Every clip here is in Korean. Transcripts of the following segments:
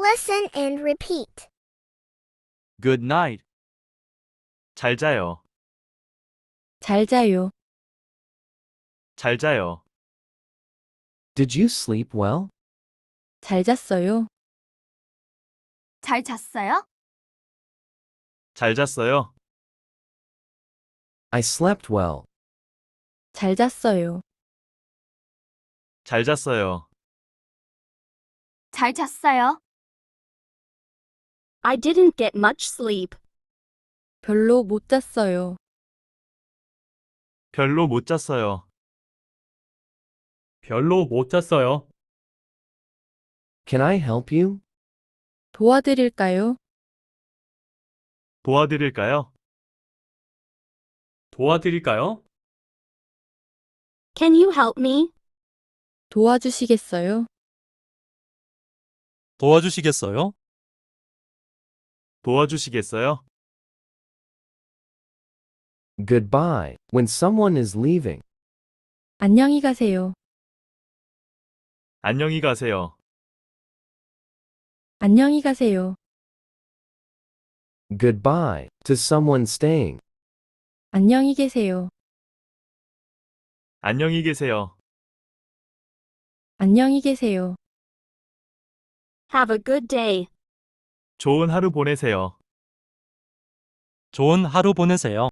Listen and repeat. Good night. 잘 자요. 잘 자요. 잘 자요. Did you sleep well? 잘 잤어요. 잘 잤어요? 잘 잤어요. I slept well. 잘 잤어요. 잘 잤어요. 잘 잤어요? I didn't get much sleep. 별로 못 잤어요. 별로 못 잤어요. 별로 못 잤어요. Can I help you? 도와드릴까요? 도와드릴까요? 도와드릴까요? Can you help me? 도와주시겠어요? 도와주시겠어요? 도와주시겠어요? Goodbye. When someone is leaving, 안녕히 가세요. 안녕히 가세요. 안녕히 가세요. goodbye. To someone staying, 안녕히 계세요. 안녕히 계세요. 안녕히 계세요. Have a good day. 좋은 하루 보내세요. 좋은 하루 보내세요.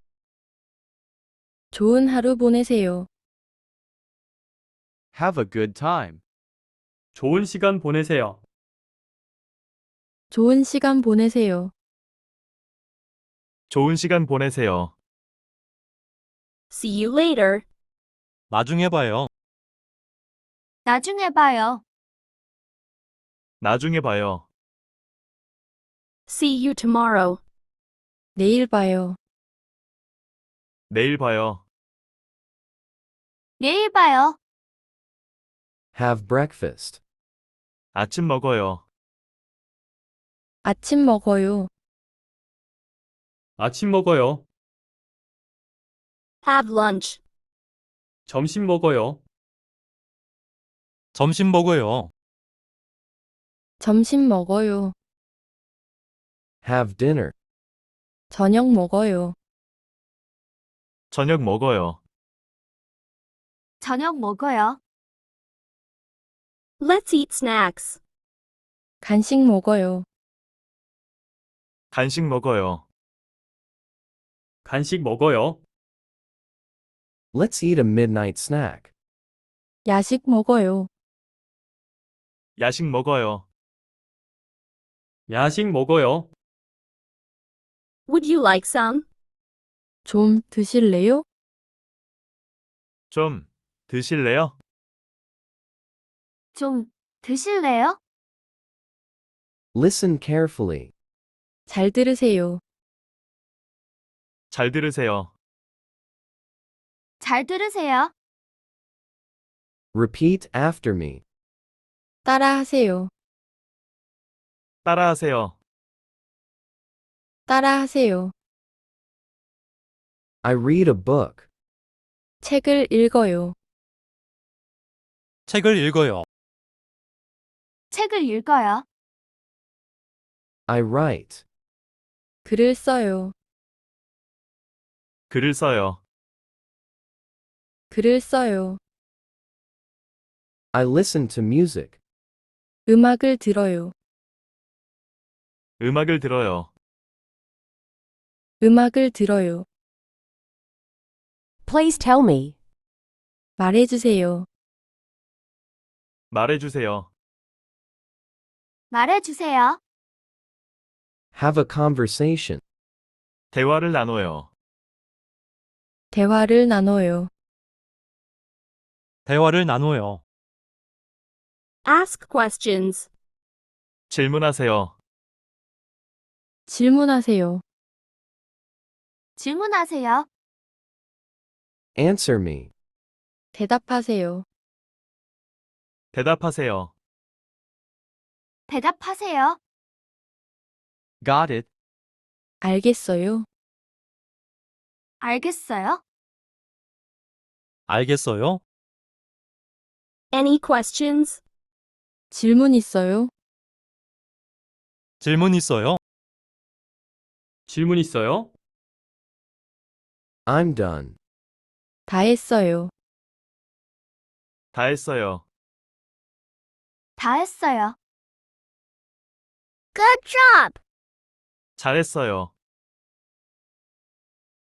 좋은 하루 보내세요. Have a good time. 좋은 시간 보내세요. 좋은 시간 보내세요. 좋은 시간 보내세요. See you later. 나중에 봐요. 나중에 봐요. 나중에 봐요. See you tomorrow. 내일 봐요. 내일 봐요. 내일 봐요. have breakfast, 아침 먹어요. 아침 먹어요. 아침 먹어요. Have lunch. 점심 먹어요. 점심 먹어요. 점심 먹어요. have dinner, 저녁 먹어요. 저녁 먹어요. 저녁 먹어요. Let's eat snacks. 간식 먹어요. 간식 먹어요. 간식 먹어요. let's eat a midnight snack, 야식 먹어요. 야식 먹어요. 야식 먹어요. Would you like some? 좀 드실래요? 좀 드실래요? 좀 드실래요? listen carefully, 잘 들으세요. 잘 들으세요. 잘 들으세요. repeat after me, 따라하세요. 따라하세요. 따라하세요. I read a book, 책을 읽어요. 책을 읽어요. 책을 읽어요. I write, 글을 써요. 글을 써요. 글을 써요. I listen to music, 음악을 들어요. 음악을 들어요. 음악을 들어요. Please tell me. 말해주세요. 말해주세요. 말해주세요. have a conversation, 대화를 나눠요. 대화를 나눠요. 대화를 나눠요. Ask questions. 질문하세요. 질문하세요. 질문하세요. answer me, 대답하세요. 대답하세요. 대답하세요. Got it. 알겠어요. 알겠어요. 알겠어요? Any questions? 질문 있어요? 질문 있어요? 질문 있어요? I'm done. 다 했어요. 다 했어요. 다 했어요. Good job! 잘했어요.